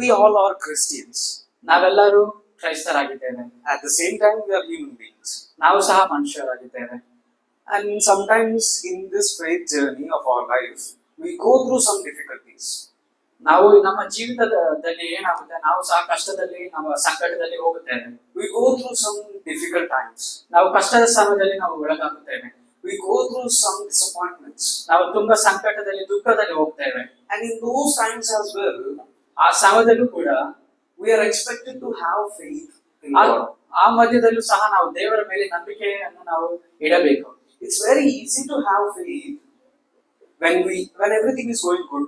We all are Christians. ನಾವೆಲ್ಲರೂ ಕ್ರೈಸ್ತರಾಗಿದ್ದೇವೆ. At the same time, we are human beings. ನಾವು ಸಹ ಮನುಷ್ಯರಾಗಿದ್ದೇವೆ. And sometimes in this faith journey of our life, we go through some difficulties. ನಾವು ನಮ್ಮ ಜೀವಿತದಲ್ಲಿ ಏನಾಗುತ್ತೆ, ನಾವು ಸಹ ಕಷ್ಟದಲ್ಲಿ, ನಮ್ಮ ಸಂಕಟದಲ್ಲಿ ಹೋಗುತ್ತೇವೆ. We go through some difficult times. ನಾವು ಕಷ್ಟದ ಸಮಯದಲ್ಲಿ ನಾವು ಒಳಗಾಗುತ್ತೇವೆ. We go through some disappointments. ನಾವು ತುಂಬಾ ಸಂಕಟದಲ್ಲಿ, ದುಃಖದಲ್ಲಿ ಹೋಗ್ತೇವೆ. And in those times as well, ಆ ಸಮಯದಲ್ಲೂ ಕೂಡ we are expected to have faith in God. ಆ ಮಧ್ಯದಲ್ಲೂ ಸಹ ನಾವು ದೇವರ ಮೇಲೆ ನಂಬಿಕೆಯನ್ನು ನಾವು ಇಡಬೇಕು. It's very easy to have faith when everything is going good.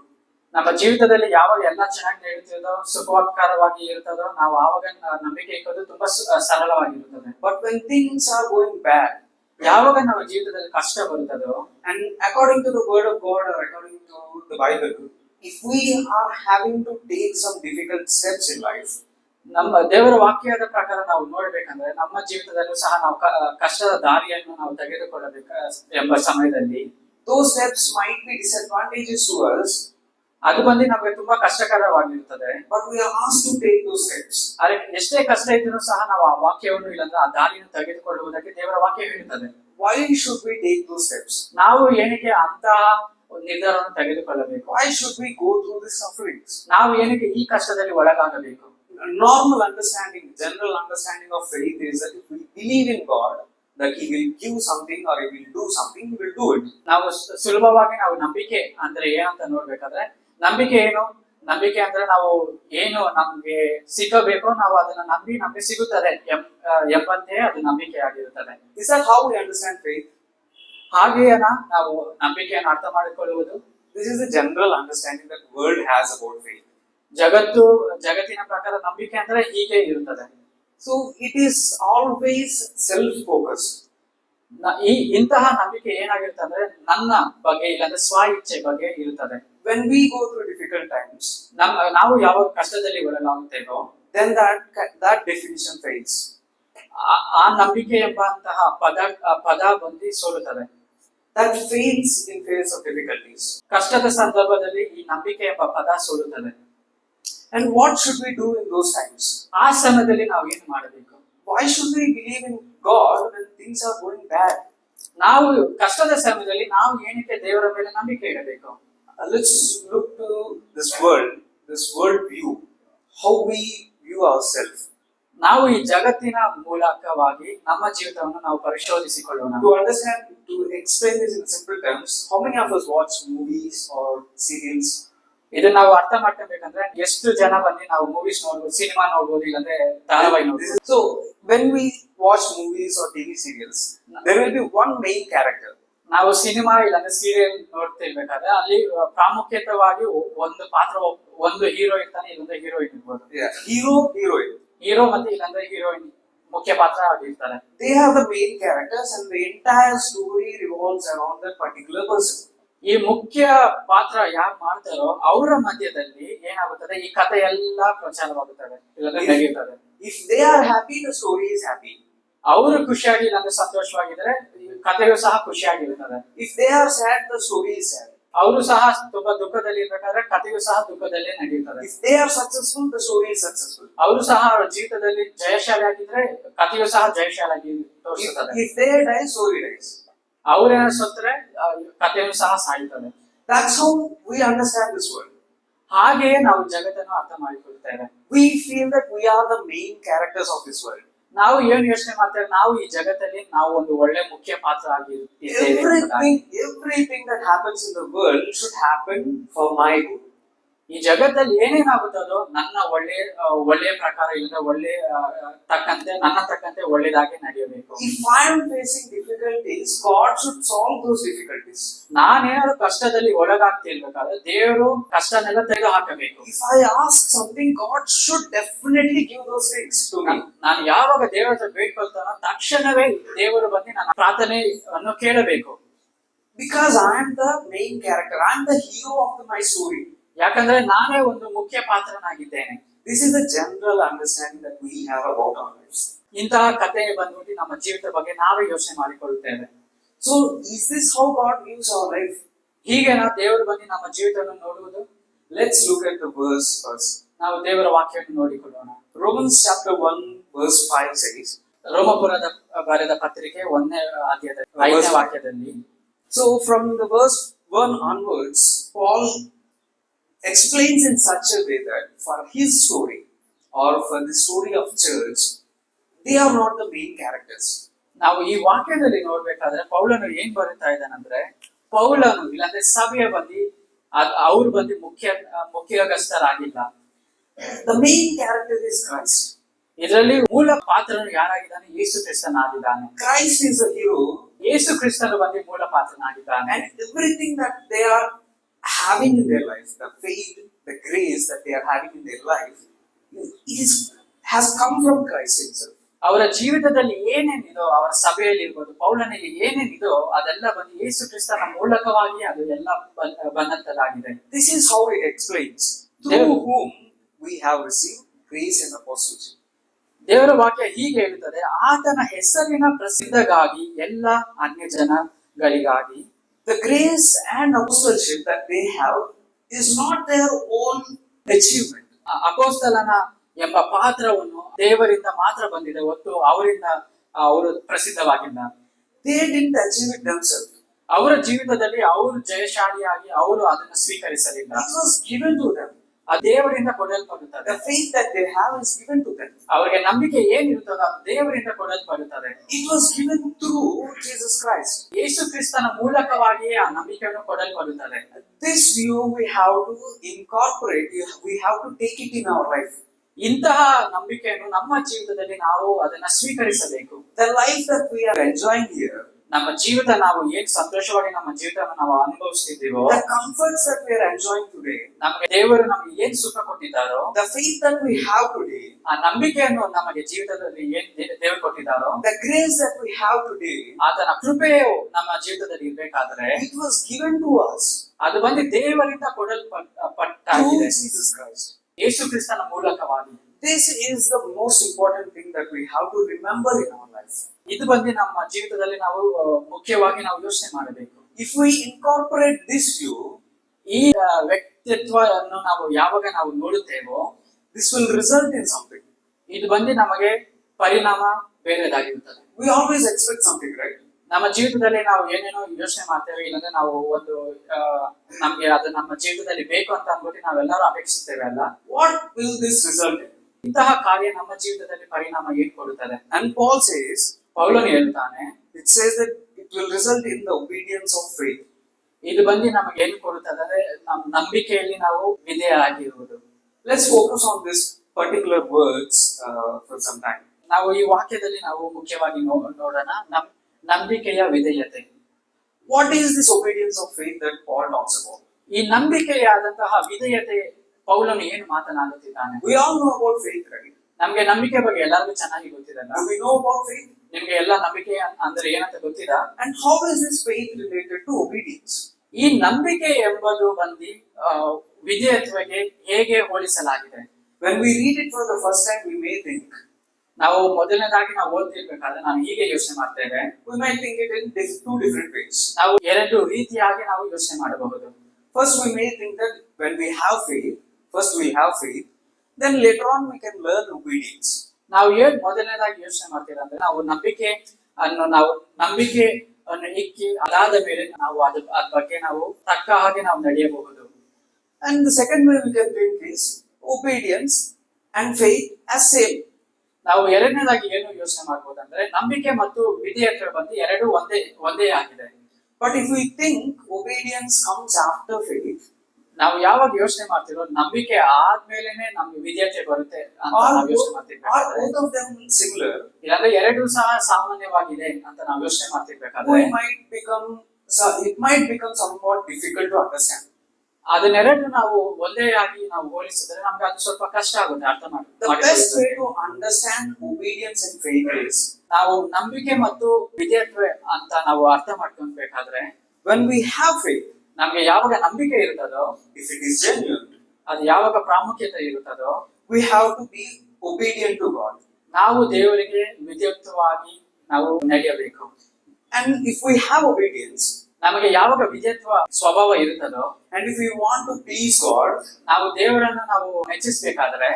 ನಮ್ಮ ಜೀವಿತದಲ್ಲಿ ಯಾವಾಗ ಎಲ್ಲ ಚೆನ್ನಾಗಿ ನಡೀತದೋ, ಸುಖಕರವಾಗಿ ಇರ್ತದೋ, ನಾವು ಆವಾಗ ನಂಬಿಕೆ ಇಕ್ಕೋದು ತುಂಬಾ ಸರಳವಾಗಿರುತ್ತದೆ. But when things are going bad, ಯಾವಾಗ ನಮ್ಮ ಜೀವಿತದಲ್ಲಿ ಕಷ್ಟ ಬರುತ್ತದೋ, and according to the word of God or according to the Bible, if we are having to take some difficult steps in life, ನಮ್ಮ ದೇವರ ವಾಕ್ಯದ ಪ್ರಕಾರ ನಾವು ನೋಡ್ಬೇಕಂದ್ರೆ ನಮ್ಮ ಜೀವಿತದಲ್ಲೂ ಸಹ ನಾವು ಕಷ್ಟದ ದಾರಿಯನ್ನು ನಾವು ತೆಗೆದುಕೊಳ್ಳಬೇಕು ಎಂಬ ಸಮಯದಲ್ಲಿ those steps might be disadvantageous to us. ಅದು ಬಂದು ನಮಗೆ ತುಂಬಾ ಕಷ್ಟಕರವಾಗಿರುತ್ತದೆ. But we are asked to take those steps. ಅದಕ್ಕೆ ಎಷ್ಟೇ ಕಷ್ಟ ಇದ್ರೂ ಸಹ ನಾವು ಆ ವಾಕ್ಯವನ್ನು ಇಲ್ಲಂದ್ರೆ ಆ ದಾರಿಯನ್ನು ತೆಗೆದುಕೊಳ್ಳುವುದಕ್ಕೆ ದೇವರ ವಾಕ್ಯ ಹೇಳುತ್ತದೆ. Why should we take those steps? ನಾವು ಏನಕ್ಕೆ ಅಂತಹ ನಿರ್ಧಾರವನ್ನು ತೆಗೆದುಕೊಳ್ಳಬೇಕು? Why should we go through these sufferings? ನಾವು ಏನಕ್ಕೆ ಈ ಕಷ್ಟದಲ್ಲಿ ಒಳಗಾಗಬೇಕು? Normal understanding, general understanding of faith is that if we believe in God, that He will give something or He will do something, He will do it. ನಾವು ಸುಲಭವಾಗಿ ನಾವು ನಂಬಿಕೆ ಅಂದ್ರೆ ಏನಂತ ನೋಡ್ಬೇಕಾದ್ರೆ, ನಂಬಿಕೆ ಏನು? ನಂಬಿಕೆ ಅಂದ್ರೆ ನಾವು ಏನು ನಮ್ಗೆ ಸಿಗಬೇಕೋ ನಾವು ಅದನ್ನ ನಂಬಿ ನಮ್ಗೆ ಸಿಗುತ್ತದೆ ಎಂಬಂತೆ ಅದು ನಂಬಿಕೆ ಆಗಿರುತ್ತದೆ. Is that how we understand faith? ಹಾಗೆಯೇನಾ ನಾವು ನಂಬಿಕೆಯನ್ನು ಅರ್ಥ ಮಾಡಿಕೊಳ್ಳುವುದು? This is the general understanding that world has about faith. ಜಗತ್ತಿನ ಪ್ರಕಾರ ನಂಬಿಕೆ ಅಂದ್ರೆ ಹೀಗೆ ಇರುತ್ತದೆ. So it is always self-focused. ಇಂತಹ ನಂಬಿಕೆ ಏನಾಗಿರುತ್ತೆ ಅಂದ್ರೆ ನನ್ನ ಬಗ್ಗೆ ಇಲ್ಲಾಂದ್ರೆ ಸ್ವ ಇಚ್ಛೆ ಬಗ್ಗೆ ಇರುತ್ತದೆ. When we go through difficult times, ನಾವು ಯಾವ ಕಷ್ಟದಲ್ಲಿ ಒಳಗಾಗುತ್ತೇವೋ, then that definition fails. ಆ ನಂಬಿಕೆ ಎಂಬಂತಹ ಪದ ಬಂದು ಸೋಲುತ್ತದೆ. That fails in face of difficulties. ಕಷ್ಟದ ಸಂದರ್ಭದಲ್ಲಿ ಈ ನಂಬಿಕೆ ಎಂಬ ಪದ ಸೋಲುತ್ತದೆ. And what should we do in those times? ಆ ಸಮಯದಲ್ಲಿ ನಾವು ಏನು ಮಾಡಬೇಕು? Why should we believe in God when things are going bad? ನಾವು ಕಷ್ಟದ ಸಮಯದಲ್ಲಿ ನಾವು ಏನಕ್ಕೆ ದೇವರ ಮೇಲೆ ನಂಬಿಕೆ ಇಡಬೇಕು? Let's look to this world view, how we view ourselves. ನಾವು ಈ ಜಗತ್ತಿನ ಮೂಲಕವಾಗಿ ನಮ್ಮ ಜೀವಿತವನ್ನು ನಾವು ಪರಿಶೋಧಿಸಿಕೊಳ್ಳೋಣ. To explain this in simple terms, how many of us watch movies or serials? ಇದು ನಾವು ಅರ್ಥ ಮಾಡ್ಕೊಬೇಕಂದ್ರೆ ಎಷ್ಟು ಜನ ಬಂದು ನಾವು ಮೂವೀಸ್ ನೋಡ್ಬೋದು, ಸಿನಿಮಾ ನೋಡ್ಬೋದು, ಇಲ್ಲಾಂದ್ರೆ ಧಾರಾವಾಹಿ ನೋಡ್ಬೋದು. So when we watch movies or TV serials, there will be one main character. ನಾವು ಸಿನಿಮಾ ಇಲ್ಲಾಂದ್ರೆ ಸೀರಿಯಲ್ ನೋಡ್ತಿರ್ಬೇಕಾದ್ರೆ ಅಲ್ಲಿ ಪ್ರಾಮುಖ್ಯತವಾಗಿ ಒಂದು ಪಾತ್ರ, ಒಂದು ಹೀರೋ ಇರ್ತಾನೆ, ಇಲ್ಲಂದ್ರೆ ಹೀರೋಯಿನ್ ಇರ್ಬೋದು. ಹೀರೋ ಮತ್ತೆ ಇಲ್ಲಾಂದ್ರೆ ಹೀರೋಯಿನ್ ಮುಖ್ಯ ಪಾತ್ರ ಆಗಿರ್ತಾರೆ. They are the main characters and the entire story revolves around that particular person. ಈ ಮುಖ್ಯ ಪಾತ್ರ ಯಾರು ಮಾಡ್ತಾರೋ ಅವರ ಮಧ್ಯದಲ್ಲಿ ಏನಾಗುತ್ತದೆ, ಈ ಕಥೆ ಎಲ್ಲ ಪ್ರಚಾರವಾಗುತ್ತದೆ, ಇಲ್ಲಾಂದ್ರೆ ನಡೆಯುತ್ತದೆ. If they are happy, the story is happy. ಅವರು ಖುಷಿಯಾಗಿ ಇಲ್ಲಾಂದ್ರೆ ಸಂತೋಷವಾಗಿದ್ರೆ ಕಥೆಯು ಸಹ ಖುಷಿಯಾಗಿರುತ್ತದೆ. If they are sad, the story is sad. ಅವರು ಸಹ ತುಂಬಾ ದುಃಖದಲ್ಲಿ ಇರ್ಬೇಕಾದ್ರೆ ಕಥೆಯು ಸಹ ದುಃಖದಲ್ಲೇ ನಡೆಯುತ್ತದೆ. If they are successful, the story is successful. ಅವರು ಸಹ ಅವರ ಜೀವಿತದಲ್ಲಿ ಜಯಶಾಲಿ ಆಗಿದ್ರೆ ಕಥೆಯು ಸಹ ಜಯಶಾಲಿಯಾಗಿ ತೋರಿಸುತ್ತದೆ. If they die, story dies. ಅವರೇನ ಸತ್ತರೆ ಕಥೆಯು ಸಹ ಸಾಯುತ್ತದೆ. That's how we understand this world. ಹಾಗೆಯೇ ನಾವು ಜಗತ್ತನ್ನು ಅರ್ಥ ಮಾಡಿಕೊಳ್ಳುತ್ತೇವೆ. We feel that we are the main characters of this world. ನಾವು ಏನು ಯೋಚನೆ ಮಾಡ್ತೇವೆ, ನಾವು ಈ ಜಗತ್ತಲ್ಲಿ ನಾವು ಒಂದು ಒಳ್ಳೆ ಮುಖ್ಯ ಪಾತ್ರ ಆಗಿರುತ್ತೇವೆ. Everything that happens in the world should happen for my good. ಈ ಜಗತ್ತಲ್ಲಿ ಏನೇನಾಗುತ್ತದೋ ನನ್ನ ಒಳ್ಳೆಯ ಪ್ರಕಾರ ಇಲ್ಲ, ನನ್ನ ತಕ್ಕಂತೆ ಒಳ್ಳೆಯದಾಗಿ ನಡೆಯಬೇಕು. If I am facing difficulties, God should solve those difficulties. ನಾನೇನಾದ್ರು ಕಷ್ಟದಲ್ಲಿ ಒಳಗಾಗ್ತಿರ್ಬೇಕಾದ್ರೆ ದೇವರು ಕಷ್ಟನೆಲ್ಲ ತೆಗೆದು ಹಾಕಬೇಕು. If I ask something, God should definitely give those things to me. ನಾನು ಯಾವಾಗ ದೇವರ ಹತ್ರ ಬೇಡ್ಕೊಳ್ತಾನೋ ತಕ್ಷಣವೇ ದೇವರು ಬಂದು ನನ್ನ ಪ್ರಾರ್ಥನೆಯನ್ನು ಕೇಳಬೇಕು. Because I am the main character, I am the hero of my story. ಯಾಕಂದ್ರೆ ನಾನೇ ಒಂದು ಮುಖ್ಯ ಪಾತ್ರನಾಗಿದ್ದೇನೆ. This is the general understanding that we have about our lives. ಇಂತಹ ಕಥೆ ಬಂದ್ಬಿಟ್ಟು ನಮ್ಮ ಜೀವಿತ ಬಗ್ಗೆ ನಾವೇ ಯೋಚನೆ ಮಾಡಿಕೊಳ್ಳುತ್ತೇವೆ. So is this how God views our life? ಹೀಗೆ ನಾವು ದೇವರು ಬಂದು ನಮ್ಮ ಜೀವಿತವನ್ನು ನೋಡುವುದು. Let's look at the verse first. ನಾವು ದೇವರ ವಾಕ್ಯವನ್ನು ನೋಡಿಕೊಳ್ಳೋಣ. Romans chapter 1 verse 5 says, ರೋಮಪುರದ ಬರೆದ ಪತ್ರಿಕೆ 1ನೇ ಅಧ್ಯಾಯದ 5ನೇ ವಾಕ್ಯದಲ್ಲಿ, so from the verse 1 onwards, Paul explains in such a way that for his story or for the story of church, they are not the main characters. ನಾವು ಈ ವಾಕ್ಯದಲ್ಲಿ ನೋಡ್ಬೇಕಾದ್ರೆ ಪೌಲನು ಏನ್ ಬರುತ್ತಾ ಇದ್ದಾನಂದ್ರೆ, ಪೌಲನು ಇಲ್ಲಾಂದ್ರೆ ಸಭೆಯ ಬಂದು ಅವ್ರು ಬಂದು ಮುಖ್ಯಸ್ಥರಾಗಿಲ್ಲ. The main character is Christ. ಇದರಲ್ಲಿ ಮೂಲ ಪಾತ್ರನು ಯಾರಾಗಿದ್ದಾನೆ? ಯೇಸು ಕ್ರಿಸ್ತನಾಗಿದ್ದಾನೆ. Christ is a hero. ಯೇಸು ಕ್ರಿಸ್ತನು ಬಂದು ಮೂಲ ಪಾತ್ರನಾಗಿದ್ದಾನೆ. And everything that they are having in their life, the faith, the grace that they are having in their life, has come from Christ himself. ಅವರ ಜೀವಿತದಲ್ಲಿ ಏನೇನಿದೋ, ಅವರ ಸಭೆಯಲ್ಲಿ ಇರ್ಬೋದು, ಪೌಲನಿಗೆ ಏನೇನಿದೋ ಅದೆಲ್ಲ ಬಂದು ಯೇಸು ಕ್ರಿಸ್ತನ ಮೂಲಕವಾಗಿ ಅದು ಎಲ್ಲ ಬಂದಂತದಾಗಿದೆ. This is how it explains, through whom we have received grace and apostleship. ದೇವರ ವಾಕ್ಯ ಹೀಗೆ ಹೇಳುತ್ತದೆ, ಆತನ ಹೆಸರಿನ ಪ್ರಸಿದ್ಧಗಾಗಿ ಎಲ್ಲ ಅನ್ಯ ಜನಗಳಿಗಾಗಿ. The grace and apostleship that they have is not their own achievement. ಅಪೊಸ್ತಲನ ಎಂಬ ಪಾತ್ರವನ್ನು ದೇವರಿಂದ ಮಾತ್ರ ಬಂದಿದೆ, ಹೊತ್ತು ಅವರಿಂದ ಅವರು ಪ್ರಸಿದ್ಧವಾಗಿಲ್ಲ. They didn't achieve it themselves. ಅವರ ಜೀವಿತದಲ್ಲಿ ಅವರು ಜಯಶಾಲಿಯಾಗಿ ಅವರು ಅದನ್ನು ಸ್ವೀಕರಿಸಲಿಲ್ಲ. It was given to them. ಆ ದೇವರಿಂದ ಕೊಡಲ್ಪಡುತ್ತದೆ. The faith that they have is given to them. ಅವರಿಗೆ ನಂಬಿಕೆ ಏನಿರುತ್ತದೋ ಅದು ದೇವರಿಂದ ಕೊಡಲ್ಪಡುತ್ತದೆ. It was given through Jesus Christ. ಯೇಸು ಕ್ರಿಸ್ತನ ಮೂಲಕವಾಗಿಯೇ ಆ ನಂಬಿಕೆಯನ್ನು ಕೊಡಲ್ಪಡುತ್ತದೆ. This view we have to incorporate, we have to take it in our life. ಇಂತಹ ನಂಬಿಕೆಯನ್ನು ನಮ್ಮ ಜೀವಿತದಲ್ಲಿ ನಾವು ಅದನ್ನ ಸ್ವೀಕರಿಸಬೇಕು. The life that we are enjoying here, ನಮ್ಮ ಜೀವಿತ ನಾವು ಏನ್ ಸಂತೋಷವಾಗಿ ನಮ್ಮ ಜೀವಿತವನ್ನು ನಾವು ಅನುಭವಿಸ್ತಿದ್ದೀವೋ, the comforts that we are enjoying today, ನಮಗೆ ದೇವರು ನಮಗೆ ಏನ್ ಸುಖ ಕೊಟ್ಟಿದ್ದಾರೋ, the faith that we have today, ಆ ನಂಬಿಕೆಯನ್ನು ನಮಗೆ ಜೀವಿತದಲ್ಲಿ ಏನ್ ದೇವರು ಕೊಟ್ಟಿದ್ದಾರೋ, the grace that we have today, ಆತನ ಕೃಪೆಯು ನಮ್ಮ ಜೀವಿತದಲ್ಲಿ ಇರ್ಬೇಕಾದ್ರೆ it was given to us ಅದು ಬಂದು ದೇವರಿಂದ through ಕೊಡಲ್ಪಟ್ಟಾಗಿದೆ, Jesus Christ. ಯೇಸು ಕ್ರಿಸ್ತನ ಮೂಲಕವಾಗಿ. This is the most important thing that we have to remember in our life. ಇದು ಬಂದು ನಮ್ಮ ಜೀವಿತದಲ್ಲಿ ನಾವು ಮುಖ್ಯವಾಗಿ ನಾವು ಯೋಚನೆ ಮಾಡಬೇಕು. If we incorporate this view, ಈ ವ್ಯಕ್ತಿತ್ವವನ್ನು ನಾವು ಯಾವಾಗ ನಾವು ನೋಡುತ್ತೇವೋ, this will result in something. ಇದು ಬಂದು ನಮಗೆ ಪರಿಣಾಮ ಬೇರೆದಾಗಿರುತ್ತದೆ. We always expect something, right? ನಮ್ಮ ಜೀವಿತದಲ್ಲಿ ನಾವು ಏನೇನೋ ಯೋಚನೆ ಮಾಡ್ತೇವೆ, ಇಲ್ಲಾಂದ್ರೆ ನಾವು ಒಂದು ನಮ್ಗೆ ಅದು ನಮ್ಮ ಜೀವಿತದಲ್ಲಿ ಬೇಕು ಅಂತ ಅಂದ್ಬಿಟ್ಟು ನಾವೆಲ್ಲರೂ ಅಪೇಕ್ಷಿಸ್ತೇವೆ ಅಲ್ಲ. What will this result in? ಇಂತಹ ಕಾರ್ಯ ನಮ್ಮ ಜೀವಿತದಲ್ಲಿ ಪರಿಣಾಮ ಏನ್ ಕೊಡುತ್ತದೆ? And Paul says, ಪೌಲನು ಹೇಳ್ತಾನೆ, it says that it will result in the obedience of faith. ಇದು ಬಂದು ನಮಗೆ ಏನ್ ಕೊಡುತ್ತದೆ ಅಂದ್ರೆ ನಮ್ಮ ನಂಬಿಕೆಯಲ್ಲಿ ನಾವು ವಿಧೇಯರಾಗಿರುವುದು. Let's focus on this particular words for some time. ನಾವು ಈ ವಾಕ್ಯದಲ್ಲಿ ನಾವು ಮುಖ್ಯವಾಗಿ ನೋಡೋಣ, ನಂಬಿಕೆಯ ವಿಧೇಯತೆ. What is this obedience of faith that Paul talks about? ಈ ನಂಬಿಕೆಯಾದಂತಹ ವಿಧೇಯತೆ ಪೌಲನು ಏನು ಮಾತನಾಡುತ್ತಿದ್ದಾನೆ? We all know about faith, right? ನಮ್ಗೆ ನಂಬಿಕೆ ಬಗ್ಗೆ ಎಲ್ಲರಿಗೂ ಚೆನ್ನಾಗಿ ಗೊತ್ತಿರಲ್ಲ. Do we know about faith? ನಿಮ್ಗೆ ಎಲ್ಲ ನಂಬಿಕೆ ಅಂದ್ರೆ ಏನಂತ ಗೊತ್ತಿರಾ? And how is this faith related to obedience? ಈ ನಂಬಿಕೆ ಎಂಬುದು ಬಂದು ವಿಧೇಯತ್ವಕ್ಕೆ ಹೇಗೆ ಹೋಲಿಸಲಾಗಿದೆ? When we read it for the first time, we may think, ನಾವು ಮೊದಲನೇದಾಗಿ ನಾವು ಓದ್ತಿರ್ಬೇಕಾದ್ರೆ ನಾವು ಹೀಗೆ ಯೋಚನೆ ಮಾಡ್ತೇವೆ. we might think it in two different ways. ನಾವು ಎರಡು ರೀತಿಯಾಗಿ ನಾವು ಯೋಚನೆ ಮಾಡಬಹುದು. First, we may think that when we have faith, first we have faith, then later on we can learn obedience. ನಾವು ಏನ್ ಮೊದಲನೇದಾಗಿ ಯೋಚನೆ ಮಾಡ್ತೀರಾ ಅಂದ್ರೆ, ನಾವು ನಂಬಿಕೆ ಅನ್ನು ಇಕ್ಕಿ ಅದಾದ ಮೇಲೆ ನಾವು ಅದ್ರ ಬಗ್ಗೆ ನಾವು ತಕ್ಕ ಹಾಗೆ ನಾವು ನಡೆಯಬಹುದು. And the second way we can think is obedience and faith as same. ನಾವು ಎರಡನೇದಾಗಿ ಏನು ಯೋಚನೆ ಮಾಡ್ಬೋದಂದ್ರೆ, ನಂಬಿಕೆ ಮತ್ತು ವಿಧೇಯತ್ವ ಬಂದು ಎರಡು ಒಂದೇ ಆಗಿದೆ. But if we think obedience comes after faith, ನಾವು ಯಾವಾಗ ಯೋಚನೆ ಮಾಡ್ತಿರೋ ನಂಬಿಕೆ ಆದ್ಮೇಲೆನೆ ನಮ್ಗೆ ವಿಧೇಯತೆ ಬರುತ್ತೆ ಅಂತ ನಾವು ಯೋಚನೆ ಮಾಡ್ತಿರ್ಬೇಕಾದ್ರೆ, both of them similar, ಇಲ್ಲಾಂದ್ರೆ ಎರಡು ಸಹ ಸಾಮಾನ್ಯವಾಗಿದೆ ಅಂತ ನಾವು ಯೋಚನೆ ಮಾಡ್ತಿರ್ಬೇಕಾದ್ರೆ, it might become somewhat difficult to understand. ಅದನ್ನೆರಡು ನಾವು ಒಂದೇ ಆಗಿ ನಾವು ಹೋಲಿಸಿದ್ರೆ ನಮ್ಗೆ ಅದು ಸ್ವಲ್ಪ ಕಷ್ಟ ಆಗುತ್ತೆ ಅರ್ಥ ಮಾಡಿ. The best way to understand obedience and faith is, ನಾವು ನಂಬಿಕೆ ಮತ್ತು ವಿಧೇಯತ್ವ ಅಂತ ನಾವು ಅರ್ಥ ಮಾಡ್ಕೊಳ್ಬೇಕಾದ್ರೆ, when we have faith, ನಮ್ಗೆ ಯಾವಾಗ ನಂಬಿಕೆ ಇರುತ್ತದೋ, if it is genuine, ಅದು ಯಾವಾಗ ಪ್ರಾಮುಖ್ಯತೆ ಇರುತ್ತದೋ, we have to be obedient to God. ನಾವು ದೇವರಿಗೆ ವಿಧೇಯತ್ವವಾಗಿ ನಾವು ನಡೆಯಬೇಕು. And if we have obedience, ನಮಗೆ ಯಾವಾಗ ವಿಧೇಯತ್ವ ಸ್ವಭಾವ ಇರುತ್ತದೋ, and if we want to please God, ನಾವು ದೇವರನ್ನು ನಾವು ಮೆಚ್ಚಿಸಬೇಕಾದ್ರೆ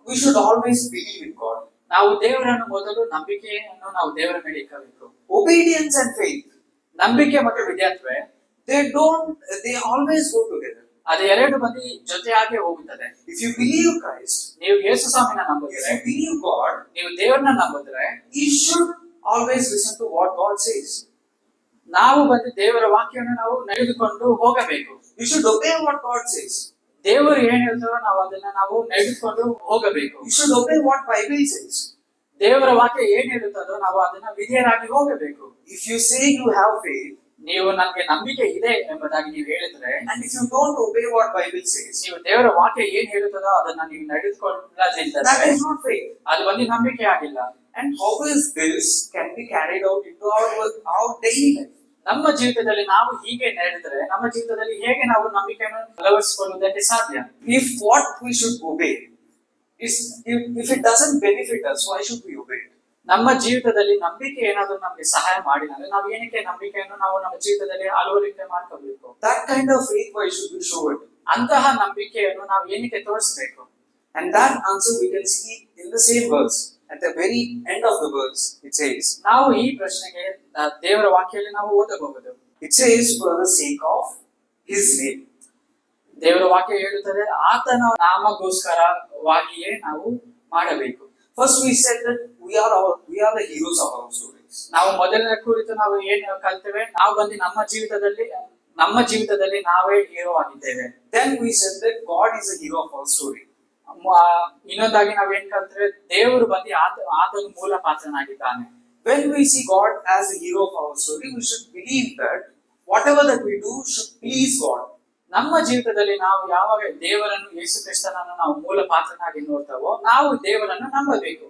we should always believe in God. ನಾವು ದೇವರನ್ನು ಮೊದಲು ನಂಬಿಕೆಯನ್ನು ನಾವು ದೇವರ ಮೇಲೆ ಇಕ್ಕಬೇಕು. Obedience and faith, ನಂಬಿಕೆ ಮತ್ತು ವಿಧೇಯತ್ವ they always go together. ಅದು ಎರಡು ಮಂದಿ ಜೊತೆಯಾಗಿ ಹೋಗುತ್ತದೆ. If you believe Christ, ನೀವು ಯೇಸು ಸ್ವಾಮಿನ if ನಂಬಿದ್ರೆ, you believe God, ನೀವು ದೇವರನ್ನ ನಂಬಿದ್ರೆ, you should always listen to what God says. ನಾವು ಬಂದು ದೇವರ ವಾಕ್ಯವನ್ನು ನಾವು ನಡೆದುಕೊಂಡು ಹೋಗಬೇಕು. You should obey what God says. ದೇವರು ಏನ್ ಹೇಳ್ತಾರೋ ನಾವು ಅದನ್ನ ನಾವು ನಡೆದುಕೊಂಡು ಹೋಗಬೇಕು. You should obey what Bible says. ದೇವರ ವಾಕ್ಯ ಏನ್ ಹೇಳುತ್ತದೋ ನಾವು ಅದನ್ನ ವಿಧೇಯರಾಗಿ ಹೋಗಬೇಕು. If you say you have faith, ನೀವು ನನಗೆ ನಂಬಿಕೆ ಇದೆ ಎಂಬುದಾಗಿ ನೀವು ಹೇಳಿದ್ರೆ, and if you don't obey what Bible says, ನೀವು ದೇವರ ವಾಕ್ಯ ಏನ್ ಹೇಳುತ್ತದೋ ಅದನ್ನ ನೀವು ನಡೆದುಕೊಳ್ಳದಿದ್ದರೆ, that is not faith. ಅದು ಬಂದು ನಂಬಿಕೆ ಆಗಿಲ್ಲ. And how is this can be carried out into our daily life? ನಮ್ಮ ಜೀವಿತದಲ್ಲಿ ನಾವು ಹೀಗೆ ನಡೆದರೆ ನಮ್ಮ ಜೀವಿತದಲ್ಲಿ ಹೇಗೆ ನಾವು ನಂಬಿಕೆಯನ್ನು ಅಳವಡಿಸಿಕೊಳ್ಳುವುದಕ್ಕೆ ಸಾಧ್ಯ? If what we should obey is if it doesn't benefit us, why should we obey it? ನಮ್ಮ ಜೀವಿತದಲ್ಲಿ ನಂಬಿಕೆ ಏನಾದರೂ ನಮಗೆ ಸಹಾಯ ಮಾಡಿಲ್ಲ ಅಂದ್ರೆ ನಾವು ಏನಕ್ಕೆ ನಂಬಿಕೆಯನ್ನು ನಾವು ನಮ್ಮ ಜೀವಿತದಲ್ಲಿ ಅಳವಡಿಕೆ ಮಾಡ್ಕೋಬೇಕು? That kind of faith, why should we show it? ಅಂತಹ ನಂಬಿಕೆಯನ್ನು ನಾವು ಏನಕ್ಕೆ ತೋರಿಸಬೇಕು? And that answer we can see in the same verse. At the very end of the verse, it says, ನಾವು ಈ ಪ್ರಶ್ನೆಗೆ ದೇವರ ವಾಕ್ಯದಲ್ಲಿ ನಾವು ಓದಬಹುದು. it says, for the sake of His name. ದೇವರ ವಾಕ್ಯ ಹೇಳುತ್ತದೆ ಆತನ ನಾಮಗೋಸ್ಕರವಾಗಿಯೇ ನಾವು ಮಾಡಬೇಕು. First we said that we are the heroes of our stories. ನಾವು ಮೊದಲನೇ ಕುರಿತು ನಾವು ಏನ್ ಕಲ್ತೇವೆ, ನಾವು ಬಂದು ನಮ್ಮ ಜೀವಿತದಲ್ಲಿ ನಾವೇ ಹೀರೋ ಆಗಿದ್ದೇವೆ. Then we said that God is a hero of our story. ಇನ್ನೊಂದಾಗಿ ನಾವೇನ್ ಕಲ್ತೇವೆ, ದೇವರು ಬಂದು ಆತನ ಮೂಲ ಪಾತ್ರನಾಗಿದ್ದಾನೆ. When we see God as a hero of our story, we should believe that whatever that we do should please God. ನಮ್ಮ ಜೀವಿತದಲ್ಲಿ ನಾವು ಯಾವಾಗ ದೇವರನ್ನು ಯೇಸು ಕ್ರಿಸ್ತನನ್ನು ನಾವು ಮೂಲ ಪಾತ್ರನಾಗಿ ನೋಡ್ತಾವೋ ನಾವು ದೇವರನ್ನು ನಂಬಬೇಕು.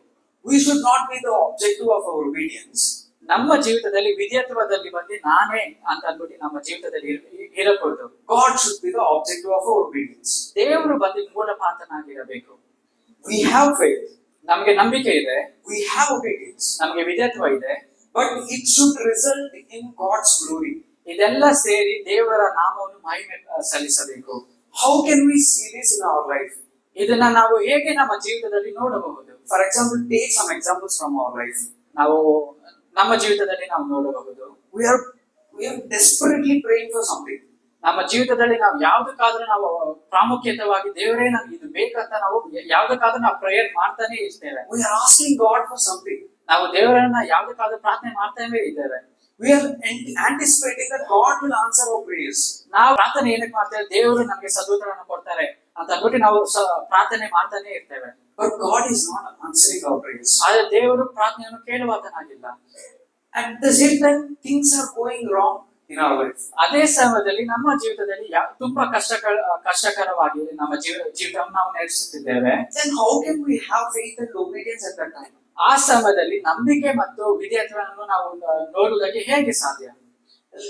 We should not be the objective of our obedience. ನಮ್ಮ ಜೀವಿತದಲ್ಲಿ ವಿಧೇಯತ್ವದಲ್ಲಿ ಬಂದು ನಾನೇ ಅಂತ ಅಂದ್ಬಿಟ್ಟು ನಮ್ಮ ಜೀವಿತದಲ್ಲಿ ಇರಬಹುದು. God should be the objective of our obedience. ದೇವರು ಬಂದು ಮೂಲ ಪಾತ್ರನಾಗಿರಬೇಕು. We have faith. ನಮಗೆ ನಂಬಿಕೆ ಇದೆ, we have obedience, ನಮಗೆ ವಿಧೇಯತ್ವ ಇದೆ, but it should result in God's glory. ಇದೆಲ್ಲ ಸೇರಿ ದೇವರ ನಾಮವನ್ನು ಮಹಿಮೆ ಸಲ್ಲಿಸಬೇಕು. How can we see this in our life? ಇದನ್ನ ನಾವು ಹೇಗೆ ನಮ್ಮ ಜೀವಿತದಲ್ಲಿ ನೋಡಬಹುದು? For example, take some examples from our life. ನಾವು ನಮ್ಮ ಜೀವಿತದಲ್ಲಿ ನಾವು ನೋಡಬಹುದು. We are desperately praying for something. ನಮ್ಮ ಜೀವಿತದಲ್ಲಿ ನಾವು ಯಾವುದಕ್ಕಾದ್ರೂ ನಾವು ಪ್ರಾಮುಖ್ಯತೆವಾಗಿ ದೇವರೇ ನಮ್ಗೆ ಇದು ಬೇಕಂತ ನಾವು ಯಾವುದಕ್ಕಾದ್ರೂ ನಾವು ಪ್ರೇಯರ್ ಮಾಡ್ತಾನೆ ಇರ್ತೇವೆ. We are asking God for something. ನಾವು ದೇವರನ್ನ ಯಾವುದಕ್ಕಾದ್ರೂ ಪ್ರಾರ್ಥನೆ ಮಾಡ್ತಾನೆ ಇದ್ದೇವೆ. We are anticipating that God will answer our prayers. ನಾವು ಪ್ರಾರ್ಥನೆ ಏನಕ್ಕೆ ಮಾಡ್ತೇವೆ, ದೇವರು ನಮಗೆ ಸದುತ್ತರವನ್ನು ಕೊಡ್ತಾರೆ ಅಂತ ಅಂದ್ಬಿಟ್ಟು ನಾವು ಪ್ರಾರ್ಥನೆ ಮಾಡ್ತಾನೆ ಇರ್ತೇವೆ. But God is not answering our prayers. ಆದ್ರೆ ದೇವರು ಪ್ರಾರ್ಥನೆಯನ್ನು ಕೇಳುವಾತನಾಗಿಲ್ಲ. At the same time, things are going wrong in our life. ಅದೇ ಸಮಯದಲ್ಲಿ ನಮ್ಮ ಜೀವಿತದಲ್ಲಿ ತುಂಬಾ ಕಷ್ಟಕರವಾಗಿ ನಮ್ಮ ಜೀವಿತವನ್ನು ನಾವು ನಡೆಸುತ್ತಿದ್ದೇವೆ. Then how can we have faith and obedience at that time? ಆ ಸಮಯದಲ್ಲಿ ನಂಬಿಕೆ ಮತ್ತು ವಿಧೇಯತ್ವವನ್ನು ನಾವು ನೋಡುವುದಕ್ಕೆ ಹೇಗೆ ಸಾಧ್ಯ?